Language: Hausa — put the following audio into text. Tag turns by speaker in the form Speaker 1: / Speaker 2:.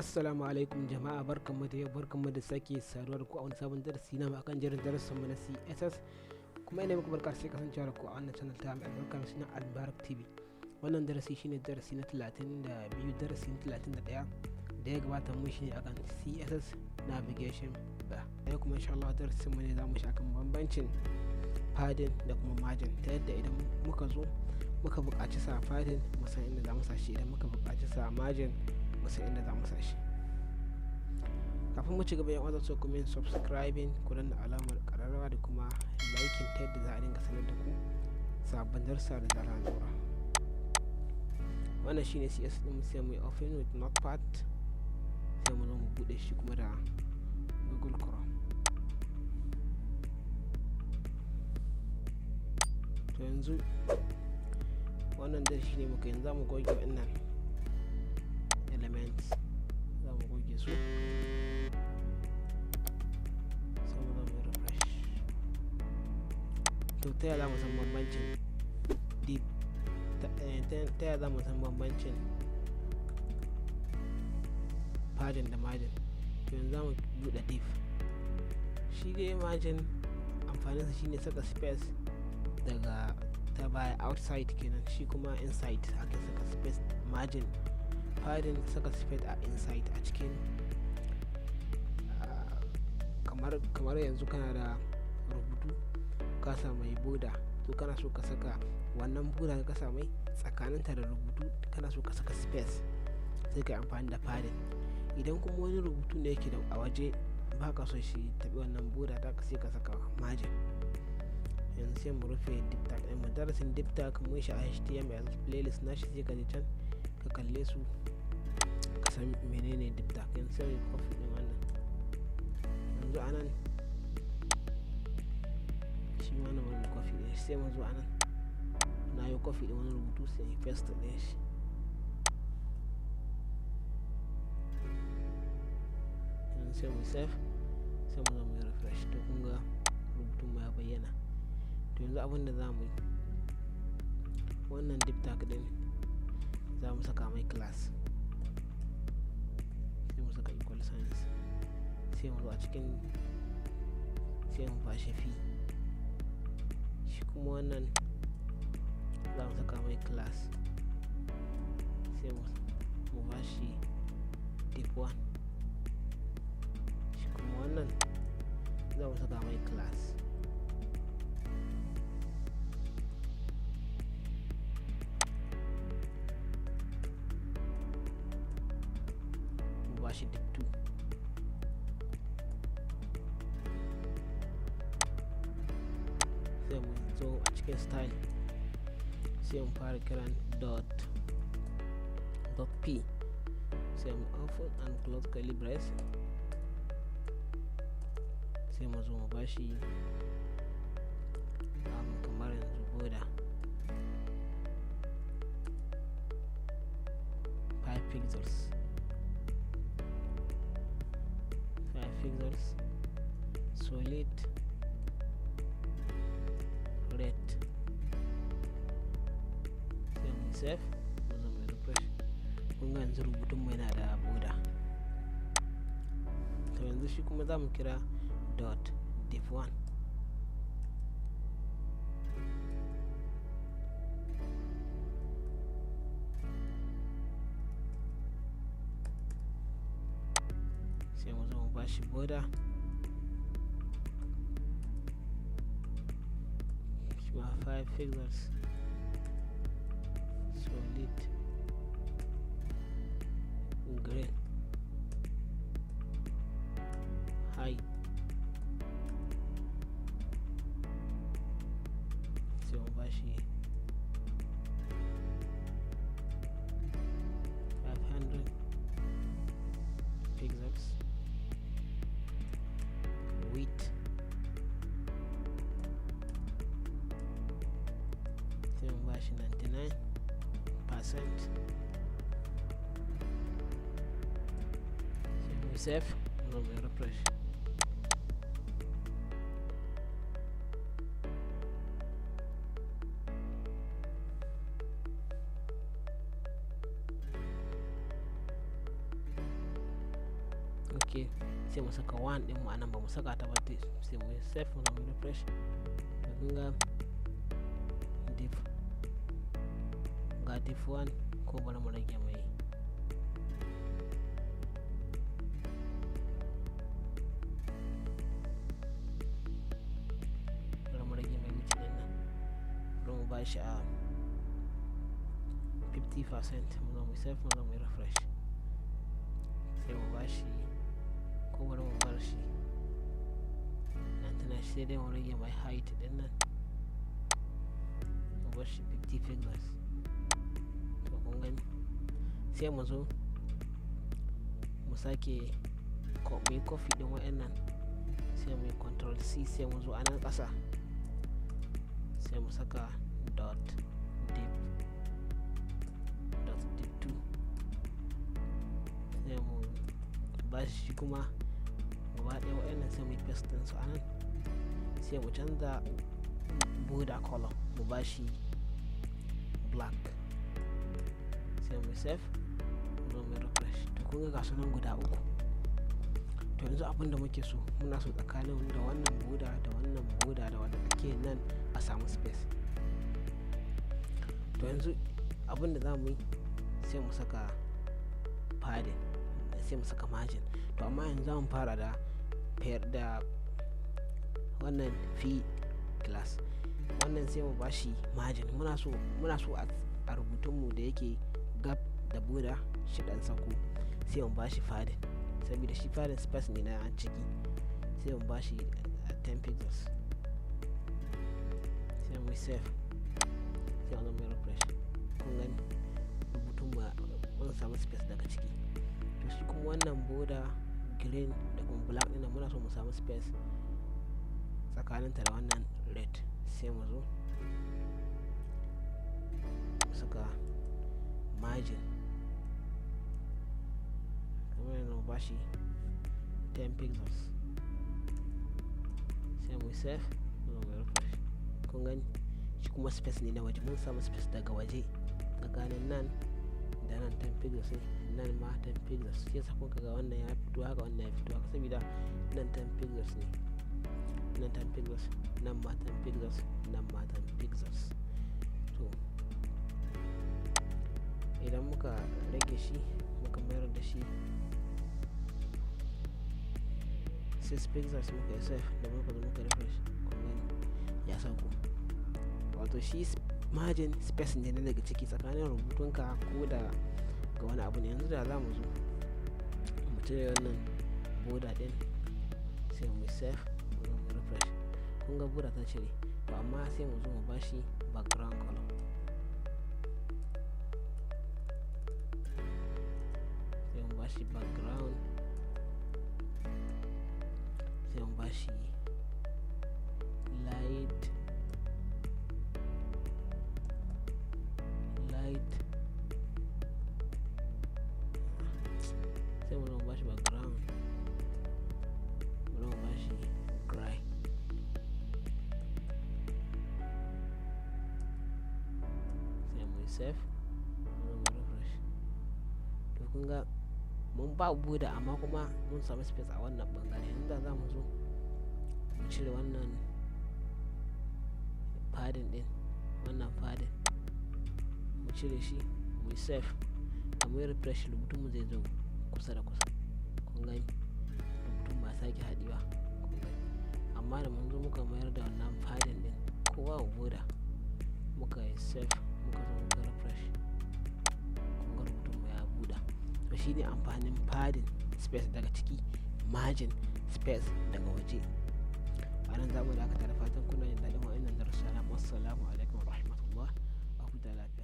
Speaker 1: Assalamu alaikum jama'a, barkanmu da yau, barkanmu da sake saduwa da ku a wani sabon darasi na akan jerin darasin mu na CSS. Kuma ina muku barka sai kasancewa da ku a wannan channel ta mai albarka mai suna AL-MUBARAK TV. Wannan darasi shine darasi na 32, darasi na 31 da ya gabata mun shine akan CSS navigation bar. Yau kuma insha Allah darasin mu ne zamu shi akan bambancin paddind da kuma margin, ta yadda idan muka zo muka buƙaci sa paddind mu san inda zamu sa shi, idan muka buƙaci sa margin mu san inda zamu sa shi. Kafin mu ci gaba, yan uwa so ku min subscribing, ku danna alamar kararrawa da kuma liking ta yadda za a dinga sanar da ku sabbin darussa da zarar an dora. Wannan shine CS din, sai mu yi open with notepad, sai mu zo mu bude shi kuma da Google Chrome. To yanzu wannan dai shine muka yanzu zamu goge wannan elements, zamu goge su. To ta yaya za mu san bambancin div, ta yaya za mu san bambancin paddind da margin? To yanzu za mu buɗe div. Shi dai margin amfaninsa shine saka space daga ta baya outside kenan, shi kuma inside ake saka space. Margin paddind saka space a inside a cikin, kamar yanzu kana da rubutu ka sa mai boda, to kana so ka saka wannan boda ka sa mai tsakaninta da rubutu, kana so ka saka space, sai ka yi amfani da paddind. Idan kuma wani rubutu ne yake da a waje ba ka so shi tabi wannan boda, da sai ka saka margin. Yanzu sai mu rufe deep tag ɗin mu. Darasin deep tag mun shi a HTML playlist nashi, sai ka je can ka kalle su ka san menene deep tag. Yanzu sai mu copy ɗin wannan, yanzu anan shi ma na wani kofi ɗin, sai mu zo a nan na yi kofi ɗin wani rubutu, sai yi paste ɗin shi. Yanzu sai mu save, sai mu zo mu yi refresh. To kun ga rubutun mu ya bayyana. To yanzu abin da za mu yi, wannan deep tag ɗin za mu saka mai class, sai mu saka equal signs, sai mu zo a cikin, sai mu bashi fi. Shi kuma wannan za mu saka mai class, sai mu ba shi div1. Shi kuma wannan za mu saka mai class, mu ba shi div2. Sai mu zo a cikin style, sai mu fara kiran .p, sai mu open and close curly brace, sai mu zo mu bashi kamar yanzu boda 5 pixels, solid red. Sai mu save, mu zo mu refresh. Kun ga yanzu rubutun mu yana da boda. To yanzu shi kuma za mu kira .div1. Sai mu zo mu bashi boda, shi ma 5 pixels, solid green, high. Sai mu bashi 500 pixels, width sai mu bashi 99%. Sai mu save, mu refresh. ok sai mu saka 1 din mu anan ba mu saka ta ba sai mu save mu zamu refresh to kun ga div ga div 1 ko bari mu rage mai miti din nan bari mu bashi a 50% mu zamu save mu zamu refresh sai mu bashi ko bari mu bar shi nan tana shi sai dai mu rage mai height din nan mu bar shi 50 pixels to kun gani sai mu zo mu sake mai copy din wa'annan sai mu yi control C sai mu zo a nan ƙasa sai mu saka dot div 2 sai mu ba shi kuma gaba ɗaya wa'annan sai mu yi paste din su anan sai mu canza border color mu ba shi black sai mu save mu mai refresh to kun ga gasu nan guda uku. To yanzu abin da muke so muna so tsakanin da wannan border da wannan border da wanda ake nan a samu space. To yanzu abin da za mu yi sai mu saka padding sai mu saka margin. To amma yanzu za mu fara da wannan fi class wannan sai mu bashi margin. Muna so a rubutunmu da yake gab da border shi dan sako sai mu bashi padding saboda shi padding space ne na ciki sai mu bashi 10 pixels sai mu save sai mu mai refresh. Kun gani rubutun mun samu space daga ciki. To shi kuma wannan border green da kuma black ɗin muna so mu samu space tsakaninta da wannan red sai mu zo mu saka margin kamar yana ba shi 10 pixels sai mu save mu mai refresh. Kun gani shi kuma space ne na waje mun samu space daga waje tsakanin nan da nan 10 pixels nan ma 10 pixels sai sa kun ga wannan ya fito haka wannan ya fito haka saboda nan 10 pixels ne nan 10 pixels nan ma 10 pixels nan ma 10 pixels. To idan muka rage shi muka mayar da shi 6 pixels muka yi save da muka zo muka refresh kun gani ya sauko. Wato shi margin space ne daga ciki tsakanin rubutunka ko da ga wani abu ne. Yanzu da za mu zo mu cire wannan border din sai mu save mu zo mu refresh. Kun ga border ta cire to amma sai mu zo mu bashi background color sai mu bashi background sai mu bashi light sai mu bashi background mu bashi gray sai mu save mu refresh. To kun ga mun ba border amma kuma mun samu space a wannan bangare. Yanzu da za mu zo mu cire wannan padding din wannan padding mu cire shi mu save da mu refresh rubutun mu zai zo kusa da kusa. Kun gani rubutun ba sake haɗewa kun gani. Amma da mun zo muka mayar da wannan padding din kowa border muka yi save muka zo muka refresh kun ga rubutun mu ya buɗa. To shine amfanin padding space daga ciki margin space daga waje. A nan za mu dakata da fatan kuna jin daɗin wa'annan darussa na. Assalamu alaikum wa rahmatullah. A huta lafiya.